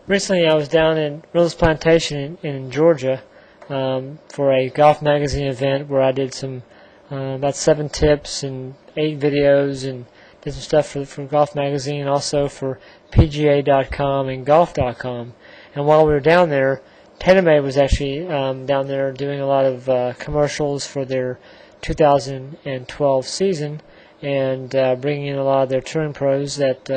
Recently, I was down in Rose Plantation in Georgia for a Golf Magazine event where I did some about 7 tips and 8 videos and did some stuff for Golf Magazine and also for PGA.com and Golf.com. And while we were down there, TaylorMade was actually down there doing a lot of commercials for their 2012 season and bringing in a lot of their touring pros that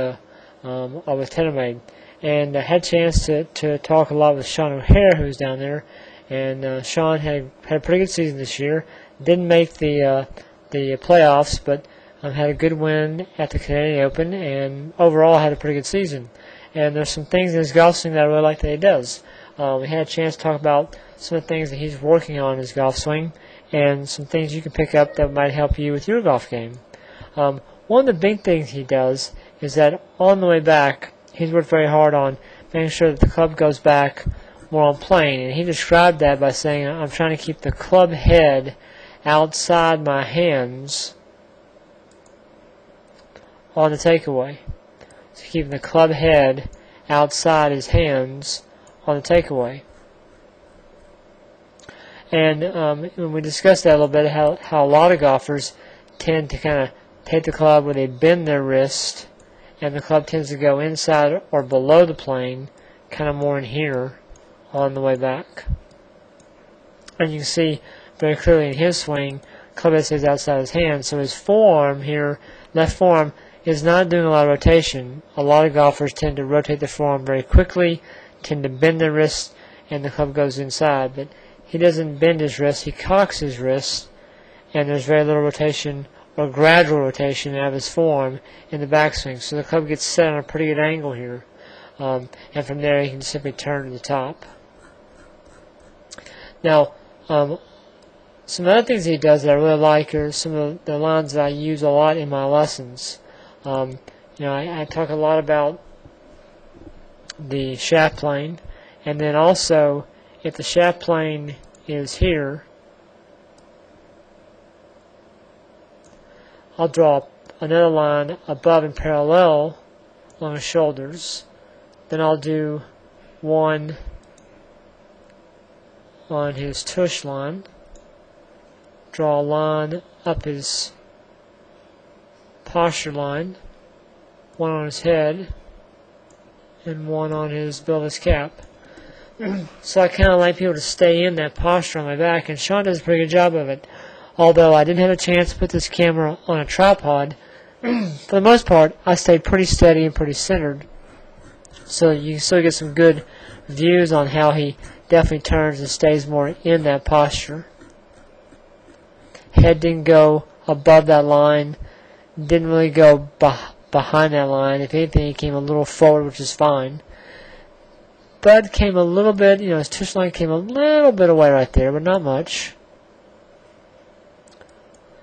are with TaylorMade. And I had a chance to talk a lot with Sean O'Hare, who's down there. And Sean had a pretty good season this year. Didn't make the playoffs, but had a good win at the Canadian Open, and overall had a pretty good season. And there's some things in his golf swing that I really like that he does. We had a chance to talk about some of the things that he's working on in his golf swing, and some things you can pick up that might help you with your golf game. One of the big things he does is that on the way back, he's worked very hard on making sure that the club goes back more on plane, and he described that by saying, I'm trying to keep the club head outside my hands on the takeaway. So keeping the club head outside his hands on the takeaway. And when we discussed that a little bit, how a lot of golfers tend to kind of take the club where they bend their wrist, and the club tends to go inside or below the plane, kind of more in here on the way back. And you can see very clearly in his swing, club head stays outside his hand, so his forearm here, left forearm, is not doing a lot of rotation. A lot of golfers tend to rotate the forearm very quickly, tend to bend their wrist, and the club goes inside. But he doesn't bend his wrist, he cocks his wrist, and there's very little rotation or gradual rotation out of his forearm in the backswing. So the club gets set on a pretty good angle here. And from there he can simply turn to the top. Now, some other things he does that I really like are some of the lines that I use a lot in my lessons. I talk a lot about the shaft plane, and then also if the shaft plane is here, I'll draw another line above and parallel along his shoulders. Then I'll do one on his tush line, draw a line up his posture line, one on his head, and one on his bill of his cap. So I kind of like people to stay in that posture on my back, and Sean does a pretty good job of it. Although I didn't have a chance to put this camera on a tripod, for the most part, I stayed pretty steady and pretty centered. So you can still get some good views on how he definitely turns and stays more in that posture. Head didn't go above that line, didn't really go behind that line. If anything, he came a little forward, which is fine. Bud came a little bit, his tush line came a little bit away right there, but not much.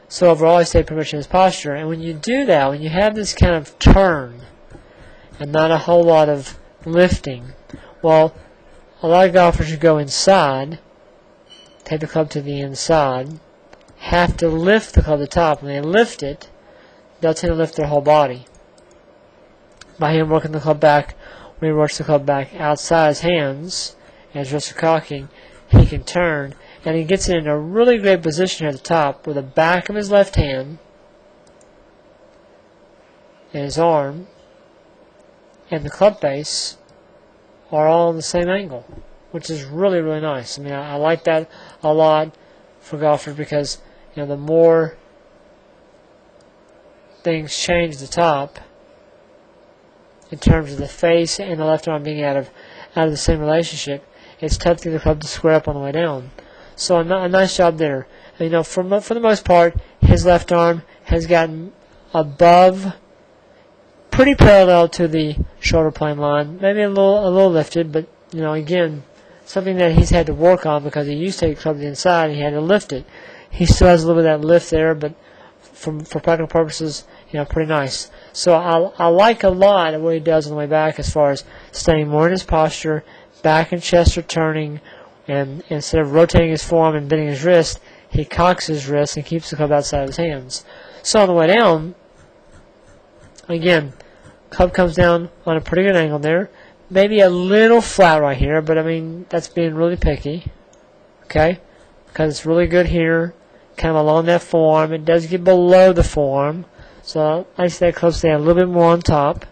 So overall, I stayed pretty much in his posture. And when you do that, when you have this kind of turn and not a whole lot of lifting, well, a lot of golfers who go inside, take the club to the inside, have to lift the club to the top. When they lift it, they'll tend to lift their whole body. By him working the club back, when he works the club back outside his hands, as just cocking, he can turn, and he gets it in a really great position at the top with the back of his left hand and his arm and the club face are all in the same angle, which is really, really nice. I mean, I like that a lot for golfers because, the more things change at the top in terms of the face and the left arm being out of the same relationship, it's tough to get the club to square up on the way down. So a nice job there. For the most part, his left arm has gotten above, pretty parallel to the shoulder plane line. Maybe a little lifted, but again, something that he's had to work on because he used to take the club to the inside and he had to lift it. He still has a little bit of that lift there, but for practical purposes, pretty nice. So I like a lot of what he does on the way back as far as staying more in his posture, back and chest are turning, and instead of rotating his forearm and bending his wrist, he cocks his wrist and keeps the club outside of his hands. So on the way down, again, club comes down on a pretty good angle there, maybe a little flat right here, but I mean, that's being really picky. Okay? Because it's really good here, kind of along that forearm. It does get below the forearm, so I see that club stay a little bit more on top.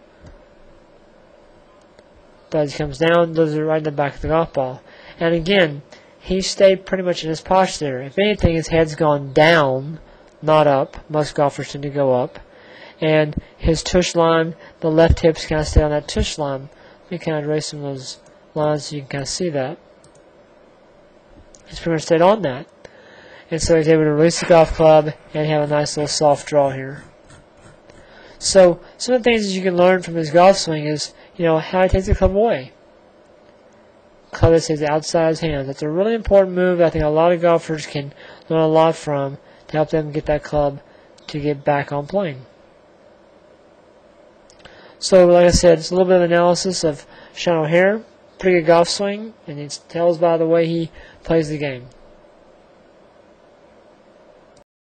But as he comes down, those are right in the back of the golf ball. And again, he stayed pretty much in his posture. If anything, his head's gone down, not up. Most golfers tend to go up. And his tush line, the left hip's kind of stay on that tush line. Let me kind of erase some of those lines so you can kind of see that. He's pretty much stayed on that. And so he's able to release the golf club and have a nice little soft draw here. So some of the things that you can learn from his golf swing is, how he takes the club away. Club that stays outside his hands. That's a really important move that I think a lot of golfers can learn a lot from to help them get that club to get back on playing. So like I said, it's a little bit of analysis of Sean O'Hair. Pretty good golf swing, and it tells by the way he plays the game.